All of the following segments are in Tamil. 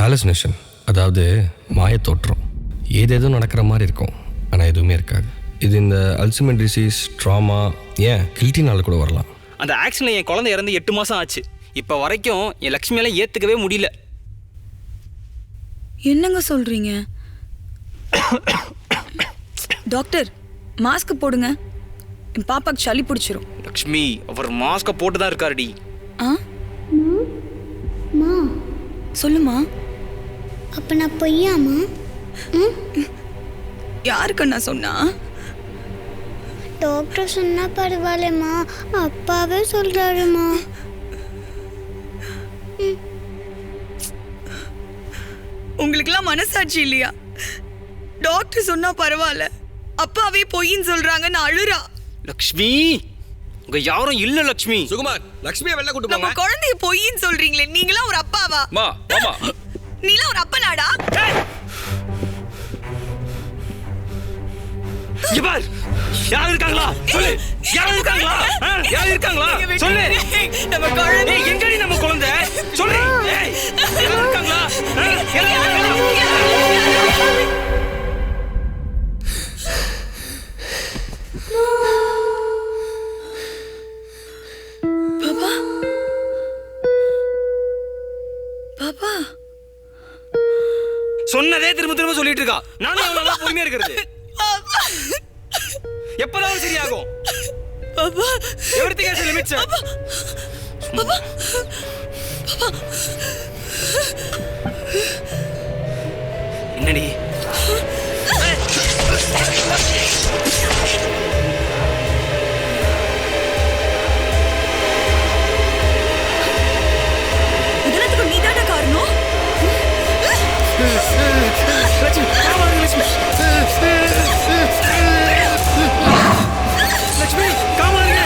ஹாலுசினேஷன், அதாவது மாயத்தோற்றம். ஏதேதோ நடக்கிற மாதிரி இருக்கும், ஆனால் எதுவுமே இருக்காது. இது இந்த அல்சைமர் டிசீஸ், ட்ராமா, ஏன் கில்ட்டினால கூட வரலாம். அந்த ஆக்சிடென்ட்ல என் குழந்தை இறந்து 8 மாதம் ஆச்சு. இப்போ வரைக்கும் என் லக்ஷ்மியெல்லாம் ஏற்றுக்கவே முடியல. என்னங்க சொல்றீங்க? டாக்டர், மாஸ்க் போடுங்க. என் பாப்பாக்கு சளி பிடிச்சிரும். லக்ஷ்மி, அவர் மாஸ்கை போட்டு தான் இருக்காருடி. ஆ சொல்லுமா. அப்ப நான் பொய்யாமா? யாருக்கு நான் சொன்னா? டாக்டர் சொன்னா பரவாயில்லம்மா, அப்பாவே சொல்றாருமா. உங்களுக்குலாம் மனசாட்சி இல்லையா? டாக்டர் சொன்னா பரவாயில்ல, அப்பாவே பொய்ன்னு சொல்றாங்கன்னு அழுறா. லக்ஷ்மி, உங்க யாரும் இல்ல லக்ஷ்மி. சுகுமார், லக்ஷ்மியை வெளில கூட்டு நம்ம போங்க. குழந்தைய பொய்ன்னு சொல்றீங்களே, நீங்களா ஒரு அப்பாவா? மா மாமா, நீலாம் ஒரு அப்பனாடா? இங்க பார், யார் இருக்காங்களா சொல்லு. யார் இருக்காங்களா? யார் இருக்காங்களா சொல்லு. நம்ம குழந்தை எங்கடி நம்ம குழந்தை சொல்லு. ஏய், யார் இருக்காங்களா? யார் இருக்காங்களா? பாப்பா, பாப்பா, சொன்னதே திரும்ப திரும்ப சொல்லிட்டு இருக்கா. நானும் எவ்வளவு பொறுமையா இருக்கிறது. எப்பதான் சரியாகும்? பாப்பா, everything has a limit, sir. பாப்பா, என்னடி? இதெல்லாத்துக்கும் நீதானே காரணம்? லட்சுமி, காமா இரு லட்சுமி. லட்சுமி, காமா இரு.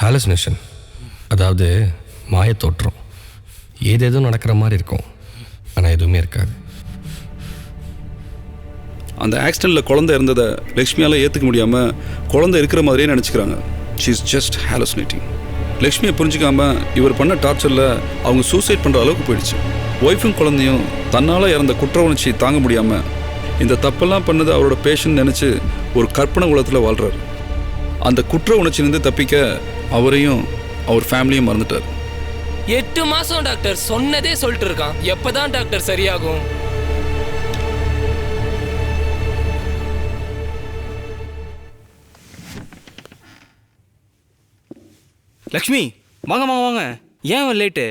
ஹாலுசினேஷன், அதாவது மாயத்தோற்றம். ஏதேதோ நடக்கிற மாதிரி இருக்கும், ஆனால் எதுவுமே இருக்காது. அந்த ஆக்சிடெண்ட்டில் குழந்தை இருந்ததை லக்ஷ்மியால் ஏற்றுக்க முடியாமல் குழந்தை இருக்கிற மாதிரியே நினச்சிக்கிறாங்க. She is just hallucinating. லக்ஷ்மியை புரிஞ்சிக்காம இவர் பண்ண டார்ச்சரில் அவங்க சூசைட் பண்ணுற அளவுக்கு போயிடுச்சு. ஒய்ஃபும் குழந்தையும் தன்னால் இறந்த குற்ற உணர்ச்சி தாங்க முடியாமல் இந்த தப்பெல்லாம் பண்ணது அவரோட பேஷன் நினச்சி ஒரு கற்பனை உலகத்தில் வாழ்கிறார். அந்த குற்ற உணர்ச்சியிலேருந்து தப்பிக்க அவரையும் அவர் ஃபேமிலியும் மறந்துட்டார். 8 மாசம் டாக்டர் சொன்னதே சொல்லிட்டு இருக்கான். எப்பதான் டாக்டர் சரியாகும்? லக்ஷ்மி, வாங்க வாங்க வாங்க. ஏன் லேட்டு?